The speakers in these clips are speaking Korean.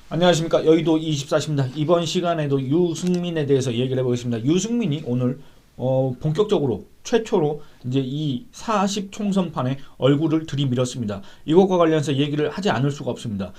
안녕하십니까. 여의도 24시입니다. 이번 시간에도 유승민에 대해서 얘기를 해보겠습니다. 유승민이 오늘 본격적으로 최초로 이제 이 40 총선판에 얼굴을 들이밀었습니다. 이것과 관련해서 얘기를 하지 않을 수가 없습니다.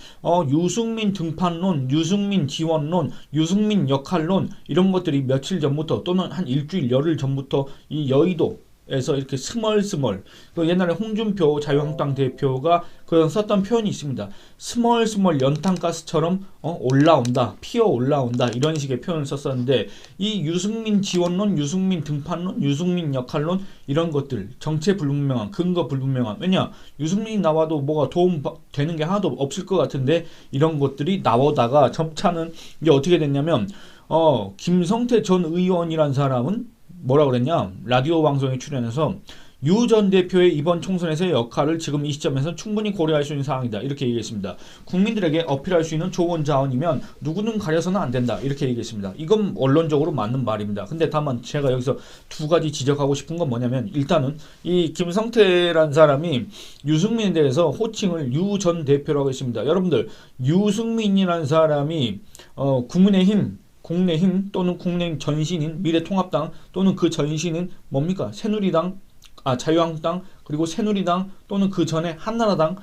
유승민 등판론, 유승민 지원론, 유승민 역할론 이런 것들이 며칠 전부터 또는 한 일주일 열흘 전부터 이 여의도 에서 이렇게 스멀스멀 또 옛날에 홍준표 자유한국당 대표가 그런 썼던 표현이 있습니다. 스멀스멀 연탄가스처럼 올라온다, 피어 올라온다 이런 식의 표현을 썼었는데 이 유승민 지원론, 유승민 등판론, 유승민 역할론 이런 것들 정체 불분명한 근거 불분명한 왜냐 유승민이 나와도 뭐가 도움 되는 게 하나도 없을 것 같은데 이런 것들이 나오다가 점차는 이제 어떻게 됐냐면 김성태 전 의원이란 사람은 뭐라 그랬냐? 라디오 방송에 출연해서 유 전 대표의 이번 총선에서의 역할을 지금 이 시점에서 충분히 고려할 수 있는 상황이다. 이렇게 얘기했습니다. 국민들에게 어필할 수 있는 좋은 자원이면 누구는 가려서는 안 된다. 이렇게 얘기했습니다. 이건 원론적으로 맞는 말입니다. 근데 다만 제가 여기서 두 가지 지적하고 싶은 건 뭐냐면 일단은 이 김성태란 사람이 유승민에 대해서 호칭을 유 전 대표라고 했습니다. 여러분들 유승민이라는 사람이 국민의힘 또는 국민의힘 전신인 미래통합당 또는 그 전신인 뭡니까? 새누리당, 자유한국당 그리고 새누리당 또는 그 전에 한나라당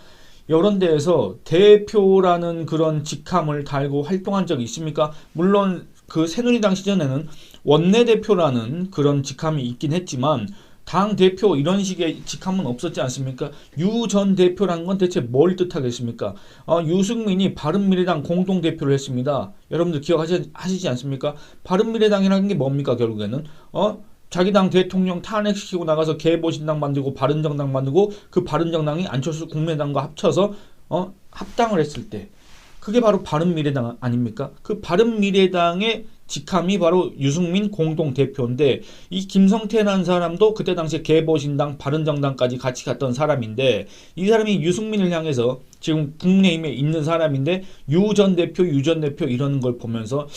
이런 데에서 대표라는 그런 직함을 달고 활동한 적이 있습니까? 물론 그 새누리당 시절에는 원내대표라는 그런 직함이 있긴 했지만 당 대표 이런 식의 직함은 없었지 않습니까? 유 전 대표라는 건 대체 뭘 뜻하겠습니까? 유승민이 바른미래당 공동대표를 했습니다. 여러분들 기억하시지 않습니까? 바른미래당이라는 게 뭡니까 결국에는? 자기 당 대통령 탄핵시키고 나가서 개보신당 만들고 바른정당 만들고 그 바른정당이 안철수 국민의당과 합쳐서 합당을 했을 때 그게 바로 바른미래당 아닙니까? 그 바른미래당의 직함이 바로 유승민 공동대표인데 이 김성태라는 사람도 그때 당시에 개보신당 바른정당까지 같이 갔던 사람인데 이 사람이 유승민을 향해서 지금 국민의힘에 있는 사람인데 유 전 대표 이러는 걸 보면서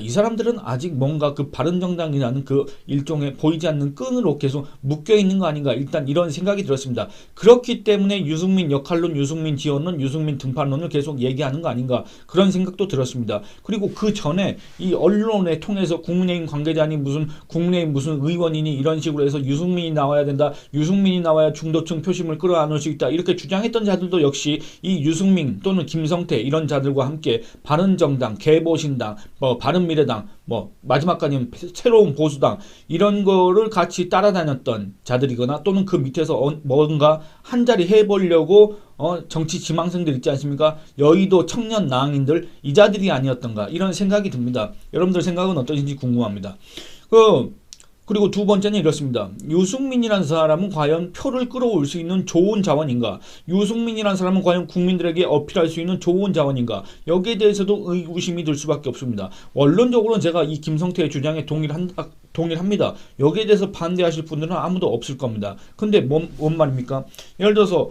이 사람들은 아직 뭔가 그 바른정당이라는 그 일종의 보이지 않는 끈으로 계속 묶여 있는 거 아닌가 일단 이런 생각이 들었습니다. 그렇기 때문에 유승민 역할론, 유승민 지원론, 유승민 등판론을 계속 얘기하는 거 아닌가 그런 생각도 들었습니다. 그리고 그 전에 이 언론에 통해서 국민의힘 관계자니 무슨 국민의힘 무슨 의원이니 이런 식으로 해서 유승민이 나와야 된다. 유승민이 나와야 중도층 표심을 끌어안을 수 있다. 이렇게 주장했던 자들도 역시 이 유승민 또는 김성태 이런 자들과 함께 바른정당, 개보신당, 바른미래당, 마지막까지는 새로운 보수당 이런 거를 같이 따라다녔던 자들이거나 또는 그 밑에서 뭔가 한 자리 해보려고 정치 지망생들 있지 않습니까? 여의도 청년 낭인들 이 자들이 아니었던가 이런 생각이 듭니다. 여러분들 생각은 어떠신지 궁금합니다. 그리고 두 번째는 이렇습니다. 유승민이라는 사람은 과연 표를 끌어올 수 있는 좋은 자원인가? 유승민이라는 사람은 과연 국민들에게 어필할 수 있는 좋은 자원인가? 여기에 대해서도 의구심이 들 수밖에 없습니다. 원론적으로는 제가 이 김성태의 주장에 동일합니다. 여기에 대해서 반대하실 분들은 아무도 없을 겁니다. 근데 뭔 말입니까? 예를 들어서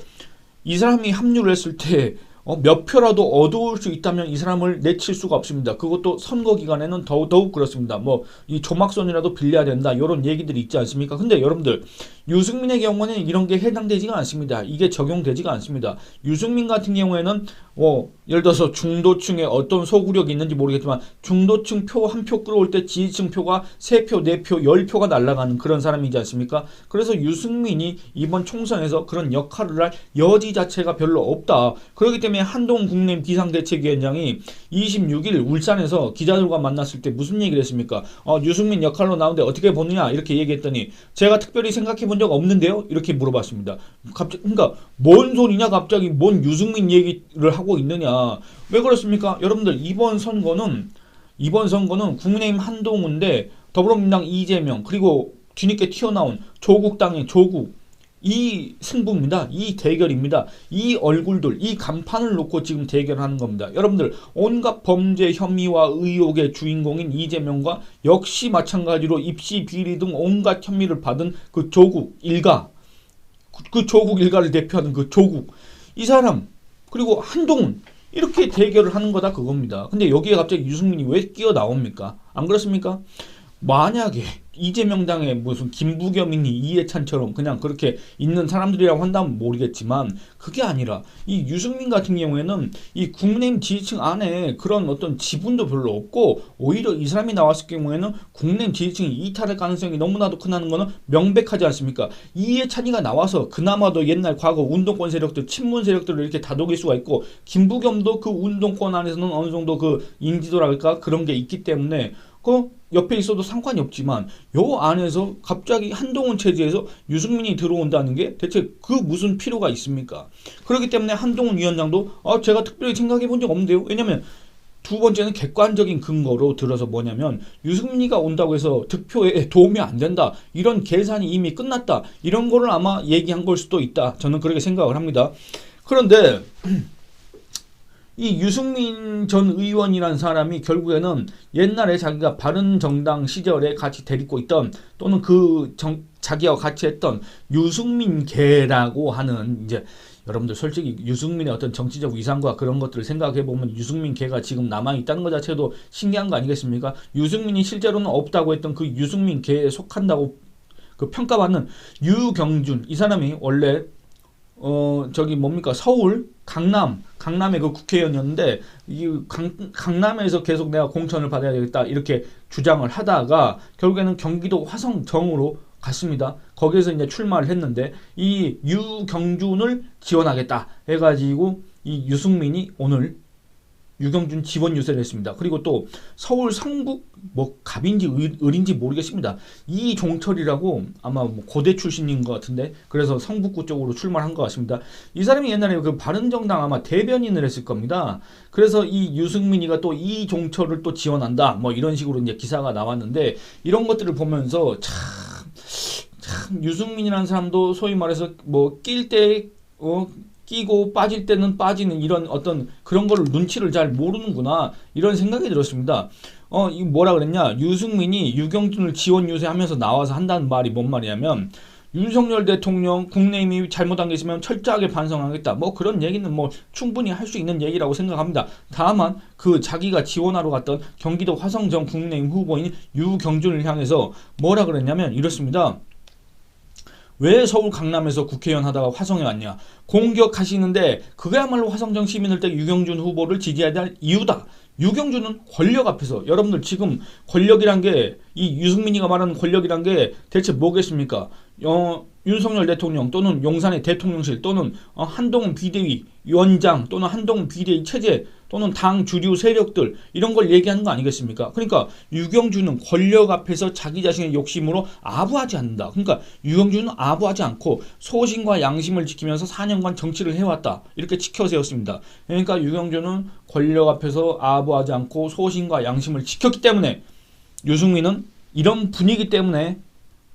이 사람이 합류를 했을 때 몇 표라도 얻어올 수 있다면 이 사람을 내칠 수가 없습니다. 그것도 선거 기간에는 더욱 그렇습니다. 이 조막선이라도 빌려야 된다. 이런 얘기들이 있지 않습니까? 근데 여러분들 유승민의 경우는 이런 게 해당되지가 않습니다. 이게 적용되지가 않습니다. 유승민 같은 경우에는 예를 들어서 중도층에 어떤 소구력이 있는지 모르겠지만 중도층 표 한 표 끌어올 때 지지층 표가 3표, 4표, 10표가 날아가는 그런 사람이지 않습니까? 그래서 유승민이 이번 총선에서 그런 역할을 할 여지 자체가 별로 없다. 그렇기 때문에 한동훈 국민의힘 비상대책위원장이 26일 울산에서 기자들과 만났을 때 무슨 얘기를 했습니까? 유승민 역할로 나오는데 어떻게 보느냐 이렇게 얘기했더니 제가 특별히 생각해 본 적 없는데요? 이렇게 물어봤습니다. 그러니까 뭔 소리냐 갑자기 뭔 유승민 얘기를 하고 있느냐. 왜 그렇습니까? 여러분들 이번 선거는 국민의힘 한동훈인데 더불어민주당 이재명 그리고 뒤늦게 튀어나온 조국당의 조국 이 승부입니다. 이 대결입니다. 이 얼굴들, 이 간판을 놓고 지금 대결하는 겁니다. 여러분들 온갖 범죄 혐의와 의혹의 주인공인 이재명과 역시 마찬가지로 입시 비리 등 온갖 혐의를 받은 그 조국 일가 그 조국 일가를 대표하는 그 조국 이 사람 그리고 한동훈 이렇게 대결을 하는 거다 그겁니다. 근데 여기에 갑자기 유승민이 왜 끼어 나옵니까? 안 그렇습니까? 만약에 이재명 당에 무슨 김부겸이니 이해찬처럼 그냥 그렇게 있는 사람들이라고 한다면 모르겠지만 그게 아니라 이 유승민 같은 경우에는 이 국민의힘 지지층 안에 그런 어떤 지분도 별로 없고 오히려 이 사람이 나왔을 경우에는 국민의힘 지지층이 이탈할 가능성이 너무나도 크다는 거는 명백하지 않습니까? 이해찬이가 나와서 그나마도 옛날 과거 운동권 세력들, 친문 세력들을 이렇게 다독일 수가 있고 김부겸도 그 운동권 안에서는 어느 정도 그 인지도랄까 그런 게 있기 때문에 그 옆에 있어도 상관이 없지만 요 안에서 갑자기 한동훈 체제에서 유승민이 들어온다는 게 대체 그 무슨 필요가 있습니까? 그렇기 때문에 한동훈 위원장도 제가 특별히 생각해 본 적 없는데요. 왜냐면 두 번째는 객관적인 근거로 들어서 뭐냐면 유승민이가 온다고 해서 득표에 도움이 안 된다. 이런 계산이 이미 끝났다. 이런 거를 아마 얘기한 걸 수도 있다. 저는 그렇게 생각을 합니다. 그런데 이 유승민 전 의원이라는 사람이 결국에는 옛날에 자기가 바른정당 시절에 같이 데리고 있던 또는 자기와 같이 했던 유승민계라고 하는 이제 여러분들 솔직히 유승민의 어떤 정치적 위상과 그런 것들을 생각해 보면 유승민계가 지금 남아 있다는 것 자체도 신기한 거 아니겠습니까? 유승민이 실제로는 없다고 했던 그 유승민계에 속한다고 그 평가받는 유경준 이 사람이 원래 저기 뭡니까 서울 강남의 그 국회의원이었는데 이 강남에서 계속 내가 공천을 받아야 되겠다 이렇게 주장을 하다가 결국에는 경기도 화성정으로 갔습니다. 거기에서 이제 출마를 했는데 이 유경준을 지원하겠다 해가지고 이 유승민이 오늘 유경준 지원 유세를 했습니다. 그리고 또 서울 성북 뭐 갑인지 을인지 모르겠습니다. 이종철이라고 아마 뭐 고대 출신인 것 같은데 그래서 성북구 쪽으로 출마한 것 같습니다. 이 사람이 옛날에 그 바른정당 아마 대변인을 했을 겁니다. 그래서 이 유승민이가 또 이종철을 또 지원한다 뭐 이런 식으로 이제 기사가 나왔는데 이런 것들을 보면서 참 유승민이라는 사람도 소위 말해서 뭐 낄 때 끼고 빠질 때는 빠지는 이런 어떤 그런 거를 눈치를 잘 모르는구나 이런 생각이 들었습니다. 이거 뭐라 그랬냐? 유승민이 유경준을 지원 유세하면서 나와서 한다는 말이 뭔 말이냐면 윤석열 대통령 국내임이 잘못한 게 있으면 철저하게 반성하겠다. 뭐 그런 얘기는 뭐 충분히 할 수 있는 얘기라고 생각합니다. 다만 그 자기가 지원하러 갔던 경기도 화성정 국내임 후보인 유경준을 향해서 뭐라 그랬냐면 이렇습니다. 왜 서울 강남에서 국회의원 하다가 화성에 왔냐? 공격하시는데 그거야말로 화성정 시민을 때 유경준 후보를 지지해야 할 이유다. 유경준은 권력 앞에서 여러분들 지금 권력이란 게 이 유승민이가 말하는 권력이란 게 대체 뭐겠습니까? 윤석열 대통령 또는 용산의 대통령실 또는 한동훈 비대위 위원장 또는 한동훈 비대위 체제 또는 당 주류 세력들 이런 걸 얘기하는 거 아니겠습니까? 그러니까 유경준은 권력 앞에서 자기 자신의 욕심으로 아부하지 않는다. 그러니까 유경준은 아부하지 않고 소신과 양심을 지키면서 4년간 정치를 해왔다. 이렇게 지켜세웠습니다. 그러니까 유경준은 권력 앞에서 아부하지 않고 소신과 양심을 지켰기 때문에 유승민은 이런 분위기 때문에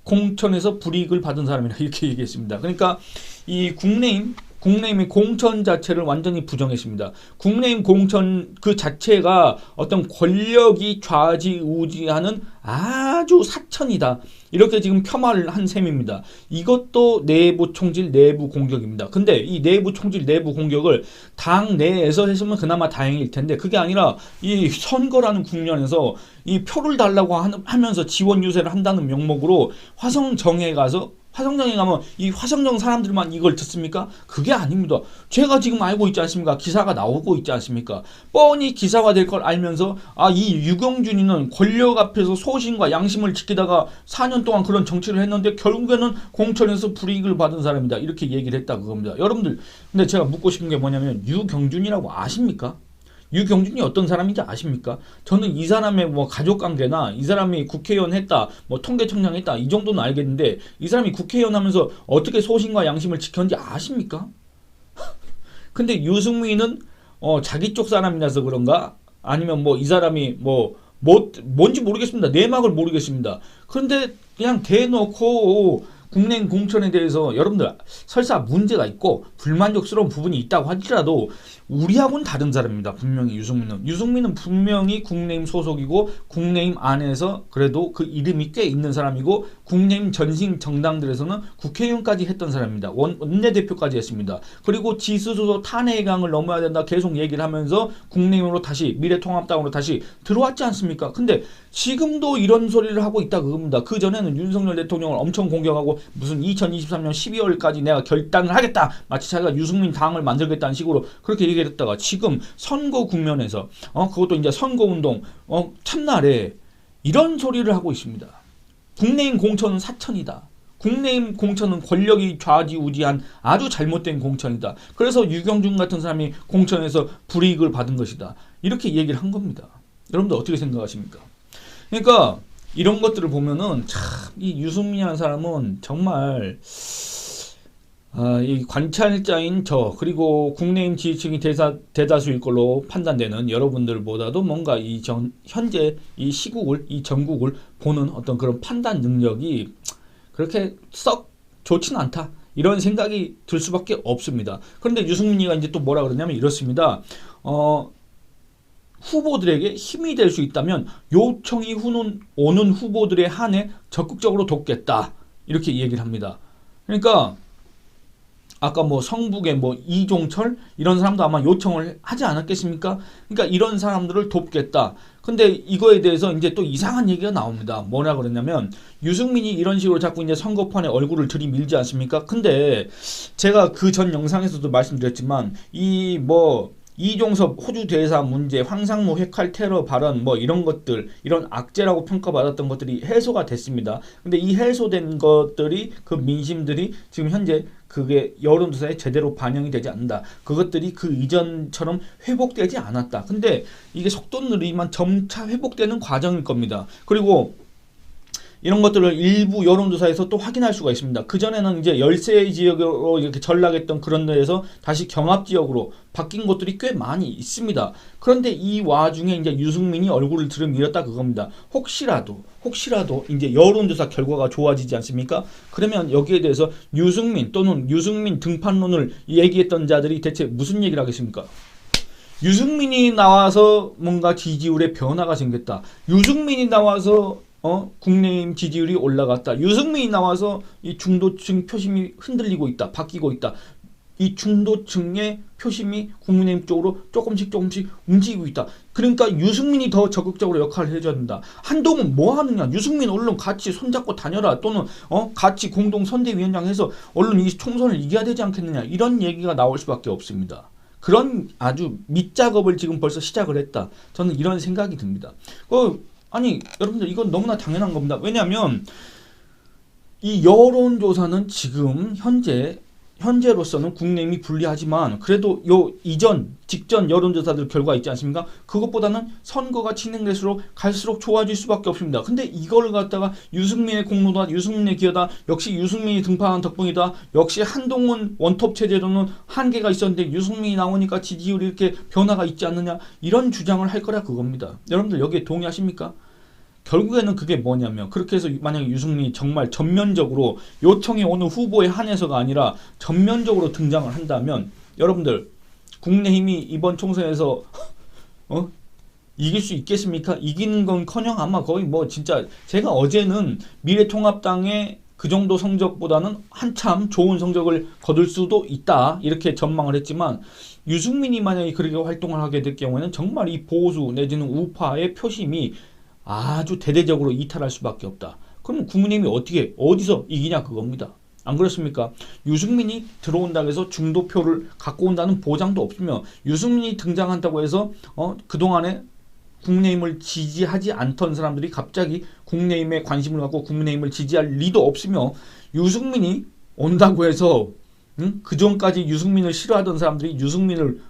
공천에서 불이익을 받은 사람이라 이렇게 얘기했습니다. 그러니까 이 국내임이 공천 자체를 완전히 부정했습니다. 국내임 공천 그 자체가 어떤 권력이 좌지우지하는 아주 사천이다. 이렇게 지금 폄하를 한 셈입니다. 이것도 내부 총질 내부 공격입니다. 근데 이 내부 총질 내부 공격을 당 내에서 했으면 그나마 다행일 텐데 그게 아니라 이 선거라는 국면에서 이 표를 달라고 하면서 지원 유세를 한다는 명목으로 화성정에 가서 화성정에 가면 이 화성정 사람들만 이걸 듣습니까? 그게 아닙니다. 제가 지금 알고 있지 않습니까? 기사가 나오고 있지 않습니까? 뻔히 기사가 될 걸 알면서 이 유경준이는 권력 앞에서 소신과 양심을 지키다가 4년 동안 그런 정치를 했는데 결국에는 공천에서 불이익을 받은 사람이다. 이렇게 얘기를 했다 그겁니다. 여러분들 근데 제가 묻고 싶은 게 뭐냐면 유경준이라고 아십니까? 유경준이 어떤 사람인지 아십니까? 저는 이 사람의 뭐 가족관계나 이 사람이 국회의원 했다, 뭐 통계청장 했다 이 정도는 알겠는데 이 사람이 국회의원 하면서 어떻게 소신과 양심을 지켰는지 아십니까? 근데 유승민은 자기 쪽 사람이라서 그런가? 아니면 뭐 이 사람이 뭔지 모르겠습니다. 내막을 모르겠습니다. 그런데 그냥 대놓고 국내임 공천에 대해서 여러분들 설사 문제가 있고 불만족스러운 부분이 있다고 하더라도 우리하고는 다른 사람입니다. 분명히 유승민은 분명히 국내임 소속이고 국내임 안에서 그래도 그 이름이 꽤 있는 사람이고 국내임 전신 정당들에서는 국회의원까지 했던 사람입니다. 원내대표까지 했습니다. 그리고 지스스로 탄핵의 강을 넘어야 된다 계속 얘기를 하면서 국내임으로 다시 미래통합당으로 다시 들어왔지 않습니까? 근데 지금도 이런 소리를 하고 있다 그겁니다. 그 전에는 윤석열 대통령을 엄청 공격하고 무슨 2023년 12월까지 내가 결단을 하겠다. 마치 자기가 유승민 당을 만들겠다는 식으로 그렇게 얘기했다가 지금 선거 국면에서 그것도 이제 선거운동 첫날에 이런 소리를 하고 있습니다. 국내임 공천은 사천이다. 국내임 공천은 권력이 좌지우지한 아주 잘못된 공천이다. 그래서 유경준 같은 사람이 공천에서 불이익을 받은 것이다. 이렇게 얘기를 한 겁니다. 여러분들 어떻게 생각하십니까? 그러니까 이런 것들을 보면은 참 이 유승민이라는 사람은 정말 이 관찰자인 저 그리고 국내임 지지층이 대다수일 걸로 판단되는 여러분들보다도 뭔가 현재 이 시국을 이 전국을 보는 어떤 그런 판단 능력이 그렇게 썩 좋지는 않다. 이런 생각이 들 수밖에 없습니다. 그런데 유승민이가 이제 또 뭐라 그러냐면 이렇습니다. 후보들에게 힘이 될 수 있다면 요청이 오는 후보들에 한해 적극적으로 돕겠다. 이렇게 얘기를 합니다. 그러니까 아까 뭐 성북의 뭐 이종철 이런 사람도 아마 요청을 하지 않았겠습니까? 그러니까 이런 사람들을 돕겠다. 근데 이거에 대해서 이제 또 이상한 얘기가 나옵니다. 뭐라 그러냐면 유승민이 이런 식으로 자꾸 이제 선거판에 얼굴을 들이밀지 않습니까? 근데 제가 그 전 영상에서도 말씀드렸지만 이종섭 호주 대사 문제, 황상무 핵칼 테러 발언 이런 것들, 이런 악재라고 평가받았던 것들이 해소가 됐습니다. 근데 이 해소된 것들이 그 민심들이 지금 현재 그게 여론조사에 제대로 반영이 되지 않는다. 그것들이 그 이전처럼 회복되지 않았다. 근데 이게 속도 느리지만 점차 회복되는 과정일 겁니다. 그리고 이런 것들을 일부 여론조사에서 또 확인할 수가 있습니다. 그전에는 이제 열세 지역으로 이렇게 전락했던 그런 데에서 다시 경합 지역으로 바뀐 곳들이 꽤 많이 있습니다. 그런데 이 와중에 이제 유승민이 얼굴을 들이밀었다 그겁니다. 혹시라도 이제 여론조사 결과가 좋아지지 않습니까? 그러면 여기에 대해서 유승민 또는 유승민 등판론을 얘기했던 자들이 대체 무슨 얘기를 하겠습니까? 유승민이 나와서 뭔가 지지율에 변화가 생겼다. 유승민이 나와서 국내임 지지율이 올라갔다. 유승민이 나와서 이 중도층 표심이 흔들리고 있다. 바뀌고 있다. 이 중도층의 표심이 국민의힘 쪽으로 조금씩 움직이고 있다. 그러니까 유승민이 더 적극적으로 역할을 해줘야 된다. 한동훈 뭐 하느냐? 유승민 얼른 같이 손잡고 다녀라. 또는 같이 공동 선대위원장 해서 얼른 이 총선을 이겨야 되지 않겠느냐. 이런 얘기가 나올 수밖에 없습니다. 그런 아주 밑작업을 지금 벌써 시작을 했다. 저는 이런 생각이 듭니다. 아니 여러분들 이건 너무나 당연한 겁니다. 왜냐하면 이 여론조사는 지금 현재로서는 국내임이 불리하지만 그래도 직전 여론조사들 결과 있지 않습니까? 그것보다는 선거가 진행될수록 갈수록 좋아질 수밖에 없습니다. 근데 이걸 갖다가 유승민의 공로다, 유승민의 기여다, 역시 유승민이 등판한 덕분이다, 역시 한동훈 원톱 체제로는 한계가 있었는데 유승민이 나오니까 지지율이 이렇게 변화가 있지 않느냐, 이런 주장을 할 거라 그겁니다. 여러분들 여기에 동의하십니까? 결국에는 그게 뭐냐면, 그렇게 해서 만약에 유승민이 정말 전면적으로 요청이 오는 후보에 한해서가 아니라 전면적으로 등장을 한다면 여러분들 국내힘이 이번 총선에서 이길 수 있겠습니까? 이기는 건커녕 아마 거의 진짜 제가 어제는 미래통합당의 그 정도 성적보다는 한참 좋은 성적을 거둘 수도 있다 이렇게 전망을 했지만, 유승민이 만약에 그렇게 활동을 하게 될 경우에는 정말 이 보수 내지는 우파의 표심이 아주 대대적으로 이탈할 수밖에 없다. 그럼 국민의힘이 어디서 이기냐 그겁니다. 안 그렇습니까? 유승민이 들어온다고 해서 중도표를 갖고 온다는 보장도 없으며, 유승민이 등장한다고 해서 그동안에 국민의힘을 지지하지 않던 사람들이 갑자기 국민의힘에 관심을 갖고 국민의힘을 지지할 리도 없으며, 유승민이 온다고 해서 그전까지 유승민을 싫어하던 사람들이 유승민을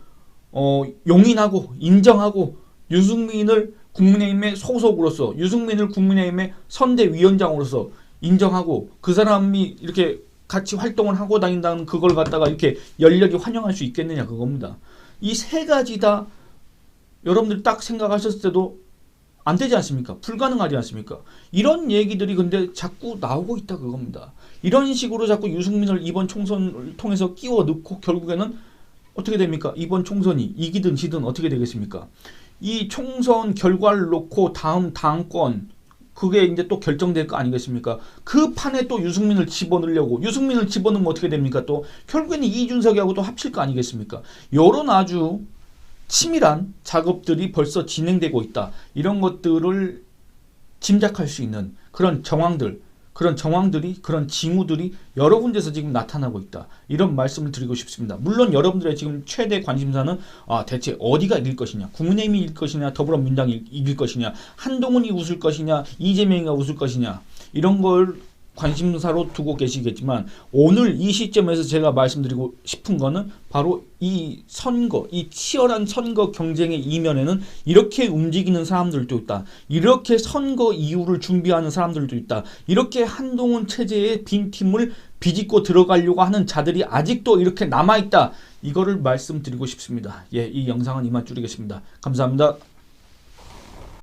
용인하고 인정하고 유승민을 국민의힘의 소속으로서, 유승민을 국민의힘의 선대위원장으로서 인정하고 그 사람이 이렇게 같이 활동을 하고 다닌다는 그걸 갖다가 이렇게 열렬히 환영할 수 있겠느냐 그겁니다. 이 세 가지 다 여러분들 딱 생각하셨을 때도 안 되지 않습니까? 불가능하지 않습니까? 이런 얘기들이 근데 자꾸 나오고 있다 그겁니다. 이런 식으로 자꾸 유승민을 이번 총선을 통해서 끼워 넣고 결국에는 어떻게 됩니까? 이번 총선이 이기든 지든 어떻게 되겠습니까? 이 총선 결과를 놓고 다음 당권 그게 이제 또 결정될 거 아니겠습니까? 그 판에 또 유승민을 집어넣으려고 유승민을 집어넣으면 어떻게 됩니까? 또 결국에는 이준석이하고 또 합칠 거 아니겠습니까? 이런 아주 치밀한 작업들이 벌써 진행되고 있다. 이런 것들을 짐작할 수 있는 그런 정황들이 그런 징후들이 여러 군데서 지금 나타나고 있다. 이런 말씀을 드리고 싶습니다. 물론 여러분들의 지금 최대 관심사는 대체 어디가 이길 것이냐, 국민의힘이 이길 것이냐, 더불어민주당이 이길 것이냐, 한동훈이 웃을 것이냐, 이재명이가 웃을 것이냐 이런 걸 관심사로 두고 계시겠지만 오늘 이 시점에서 제가 말씀드리고 싶은 거는 바로 이 선거, 이 치열한 선거 경쟁의 이면에는 이렇게 움직이는 사람들도 있다. 이렇게 선거 이후를 준비하는 사람들도 있다. 이렇게 한동훈 체제의 빈틈을 비집고 들어가려고 하는 자들이 아직도 이렇게 남아있다. 이거를 말씀드리고 싶습니다. 이 영상은 이만 줄이겠습니다. 감사합니다.